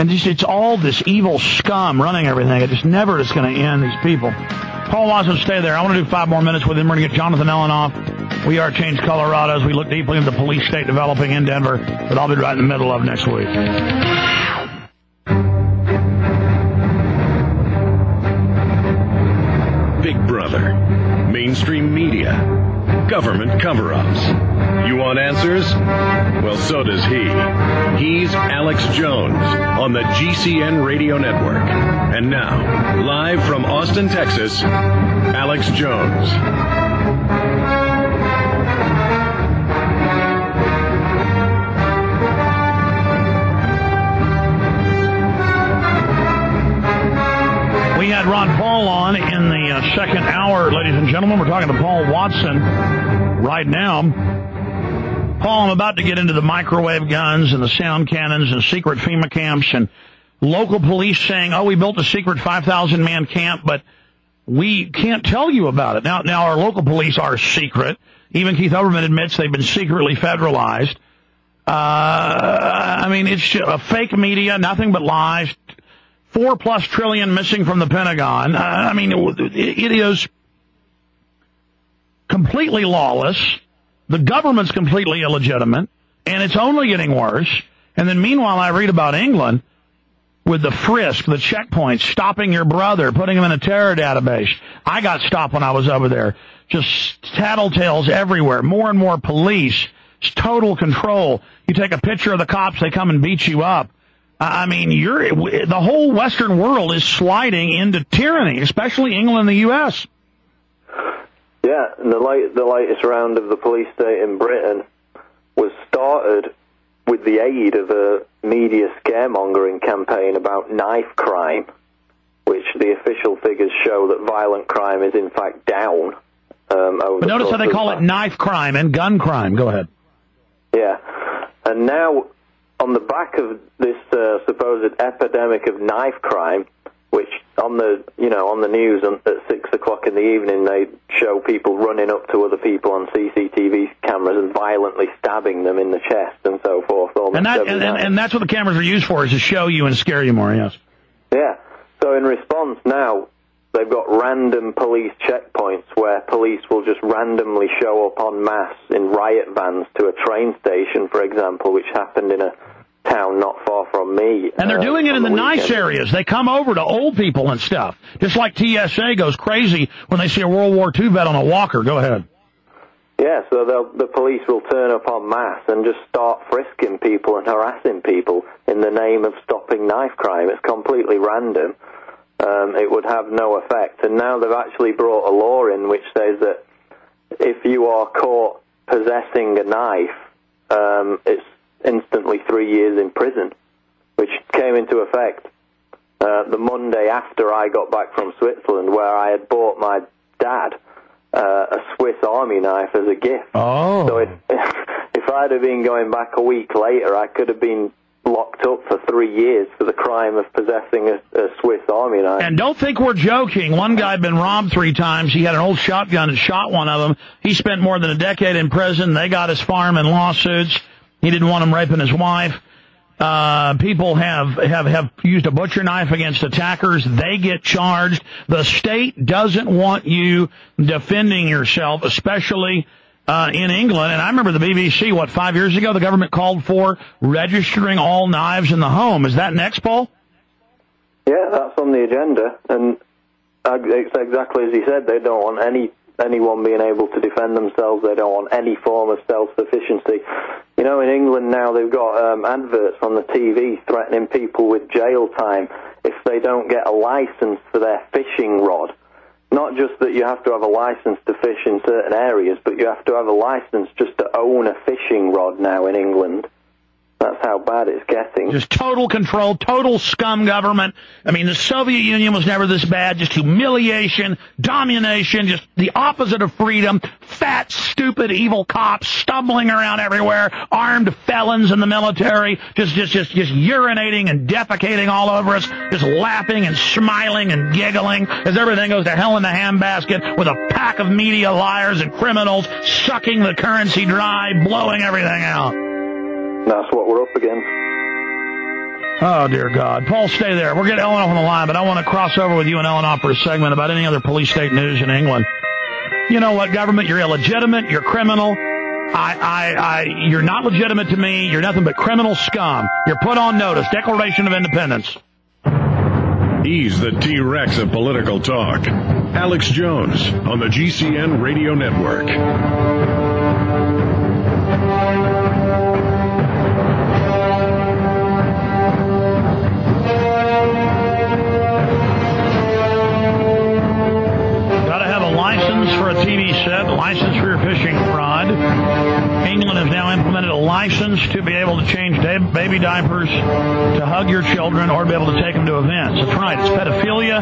And just, it's all this evil scum running everything. It just never is going to end, these people. Paul Watson, stay there. I want to do 5 more minutes with him. We're going to get Jonathan Ellen off. We are Change Colorado as we look deeply into the police state developing in Denver that I'll be right in the middle of next week. Big Brother, mainstream media, government cover-ups. You want answers? Well, so does he. He's Alex Jones on the GCN Radio Network. And now, live from Austin, Texas, Alex Jones. We had Ron Paul on in the second hour, ladies and gentlemen. We're talking to Paul Watson right now. Paul, I'm about to get into the microwave guns and the sound cannons and secret FEMA camps and local police saying, oh, we built a secret 5,000-man camp, but we can't tell you about it. Now our local police are secret. Even Keith Olbermann admits they've been secretly federalized. I mean, it's a fake media, nothing but lies. $4+ trillion missing from the Pentagon. I mean, it is completely lawless. The government's completely illegitimate, and it's only getting worse. And then meanwhile, I read about England with the frisk, the checkpoints, stopping your brother, putting him in a terror database. I got stopped when I was over there. Just tattletales everywhere. More and more police. It's total control. You take a picture of the cops, they come and beat you up. I mean, the whole Western world is sliding into tyranny, especially England and the U.S. Yeah, and the latest round of the police state in Britain was started with the aid of a media scaremongering campaign about knife crime, which the official figures show that violent crime is in fact down. But notice how they call it knife crime and gun crime. Go ahead. Yeah, and now on the back of this supposed epidemic of knife crime, which on the news at 6 o'clock in the evening they show people running up to other people on CCTV cameras and violently stabbing them in the chest and so forth. And that's what the cameras are used for, is to show you and scare you more. Yes. Yeah. So in response now, they've got random police checkpoints where police will just randomly show up en masse in riot vans to a train station, for example, which happened in a town not far from me. And they're doing it in the nice areas. They come over to old people and stuff. Just like TSA goes crazy when they see a World War II vet on a walker. Go ahead. Yeah, so the police will turn up en masse and just start frisking people and harassing people in the name of stopping knife crime. It's completely random. It would have no effect. And now they've actually brought a law in which says that if you are caught possessing a knife, it's instantly 3 years in prison, which came into effect the Monday after I got back from Switzerland, where I had bought my dad a Swiss Army knife as a gift. Oh. So if I'd have been going back a week later, I could have been locked up for 3 years for the crime of possessing a Swiss Army knife. And don't think we're joking. One guy had been robbed 3 times. He had an old shotgun and shot one of them. He spent more than a decade in prison. They got his farm in lawsuits. He didn't want him raping his wife. People have used a butcher knife against attackers. They get charged. The state doesn't want you defending yourself, especially in England. And I remember the BBC, 5 years ago, the government called for registering all knives in the home. Is that next, Paul? Yeah, that's on the agenda. And it's exactly as he said. They don't want anyone being able to defend themselves. They don't want any form of self-sufficiency. You know, in England now they've got adverts on the TV threatening people with jail time if they don't get a license for their fishing rod. Not just that you have to have a license to fish in certain areas, but you have to have a license just to own a fishing rod now in England. That's how bad it's getting. Just total control, total scum government. I mean, the Soviet Union was never this bad. Just humiliation, domination, just the opposite of freedom. Fat, stupid, evil cops stumbling around everywhere. Armed felons in the military, just urinating and defecating all over us. Just laughing and smiling and giggling as everything goes to hell in the handbasket with a pack of media liars and criminals sucking the currency dry, blowing everything out. That's what we're up against. Oh, dear God. Paul, stay there. We're getting Ellen off on the line, but I want to cross over with you and Ellen off for a segment about any other police state news in England. You know what, government? You're illegitimate. You're criminal. You're not legitimate to me. You're nothing but criminal scum. You're put on notice. Declaration of Independence. He's the T-Rex of political talk. Alex Jones on the GCN Radio Network. For a TV set, license for your fishing rod. England has now implemented a license to be able to change baby diapers, to hug your children, or to be able to take them to events. That's right. It's pedophilia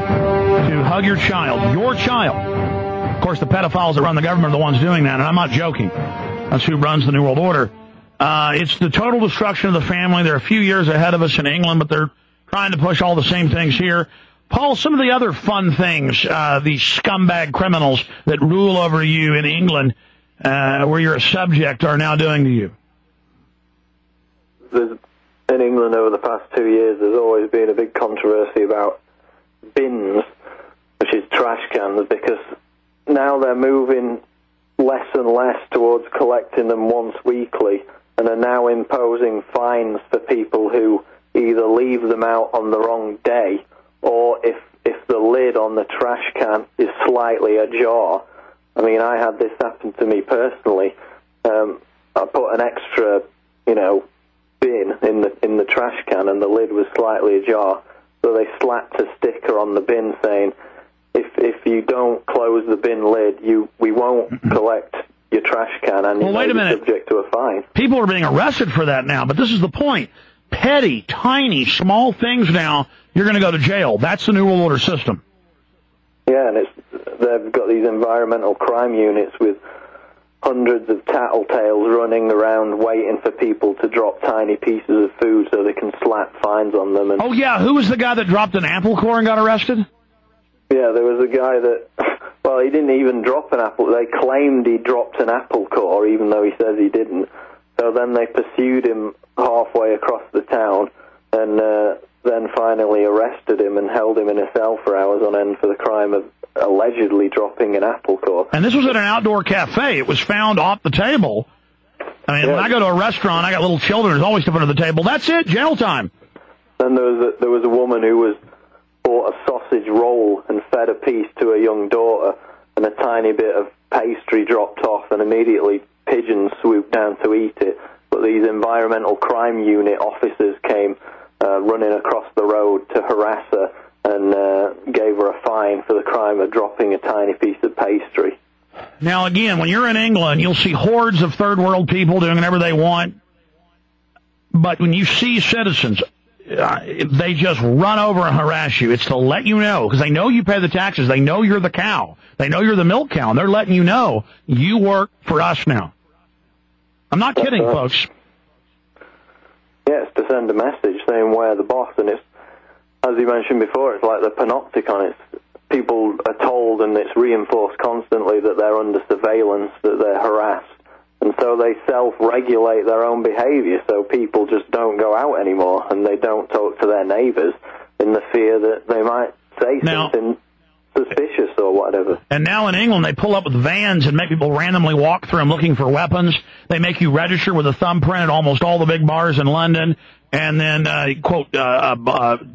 to hug your child. Your child. Of course, the pedophiles that run the government are the ones doing that, and I'm not joking. That's who runs the New World Order. It's the total destruction of the family. They're a few years ahead of us in England, but they're trying to push all the same things here. Paul, some of the other fun things, these scumbag criminals that rule over you in England, where you're a subject, are now doing to you. In England over the past 2 years, there's always been a big controversy about bins, which is trash cans, because now they're moving less and less towards collecting them once weekly, and are now imposing fines for people who either leave them out on the wrong day, or if the lid on the trash can is slightly ajar. I mean, I had this happen to me personally. I put an extra, bin in the trash can, and the lid was slightly ajar. So they slapped a sticker on the bin saying, if you don't close the bin lid, we won't collect your trash can, and you may be subject to a fine. People are being arrested for that now, but this is the point. Petty, tiny, small things now, you're going to go to jail. That's the New World Order system. Yeah, and they've got these environmental crime units with hundreds of tattletales running around waiting for people to drop tiny pieces of food so they can slap fines on them. And, oh, yeah, who was the guy that dropped an apple core and got arrested? Yeah, there was a guy that, well, he didn't even drop an apple. They claimed he dropped an apple core, even though he says he didn't. So then they pursued him halfway across the town, and then finally arrested him and held him in a cell for hours on end for the crime of allegedly dropping an apple core. And this was at an outdoor cafe. It was found off the table. I mean, when I go to a restaurant, I got little children. There's always stuff under the table. That's it, jail time. Then there was a woman who bought a sausage roll and fed a piece to a young daughter, and a tiny bit of pastry dropped off, and immediately pigeons swooped down to eat it. But these environmental crime unit officers came running across the road to harass her and gave her a fine for the crime of dropping a tiny piece of pastry. Now, again, when you're in England, you'll see hordes of third world people doing whatever they want. But when you see citizens, they just run over and harass you. It's to let you know, because they know you pay the taxes. They know you're the cow. They know you're the milk cow. And they're letting you know you work for us now. I'm not kidding, folks. Yeah, it's to send a message saying we're the boss, and it's, as you mentioned before, it's like the panopticon. It's people are told, and it's reinforced constantly that they're under surveillance, that they're harassed, and so they self-regulate their own behavior. So people just don't go out anymore, and they don't talk to their neighbors in the fear that they might say something suspicious or whatever. And now in England, they pull up with vans and make people randomly walk through them looking for weapons. They make you register with a thumbprint at almost all the big bars in London, and then,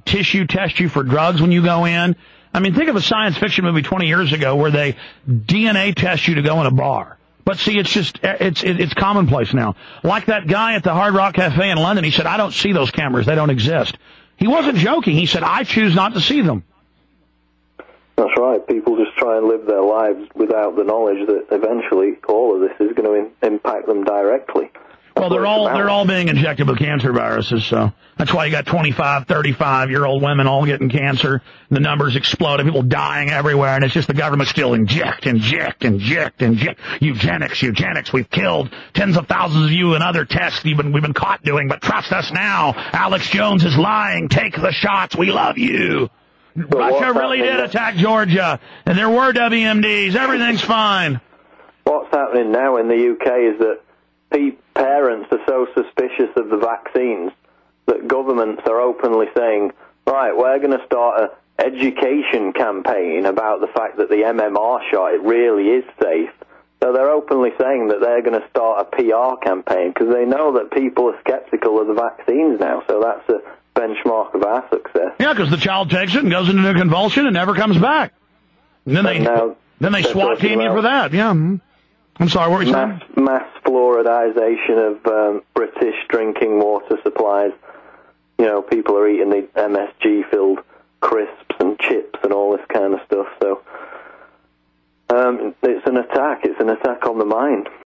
tissue test you for drugs when you go in. I mean, think of a science fiction movie 20 years ago where they DNA test you to go in a bar. But see, it's commonplace now. Like that guy at the Hard Rock Cafe in London, he said, I don't see those cameras. They don't exist. He wasn't joking. He said, I choose not to see them. That's right. People just try and live their lives without the knowledge that eventually all of this is going to impact them directly. Well, they're all being injected with cancer viruses, so that's why you got 25, 35-year-old women all getting cancer. The numbers exploding, people dying everywhere, and it's just the government still inject. Eugenics. We've killed tens of thousands of you and other tests we've been caught doing, but trust us now. Alex Jones is lying. Take the shots. We love you. Russia really did attack Georgia, and there were WMDs. Everything's fine. What's happening now in the UK is that parents are so suspicious of the vaccines that governments are openly saying, right, we're going to start an education campaign about the fact that the MMR shot, it really is safe. So they're openly saying that they're going to start a PR campaign because they know that people are skeptical of the vaccines now. So that's a benchmark of our success. Yeah, because the child takes it and goes into a convulsion and never comes back. And then they SWAT team you for that. Yeah. I'm sorry, what were you saying? Mass fluoridization of British drinking water supplies. You know, people are eating the MSG-filled crisps and chips and all this kind of stuff. So it's an attack. It's an attack on the mind.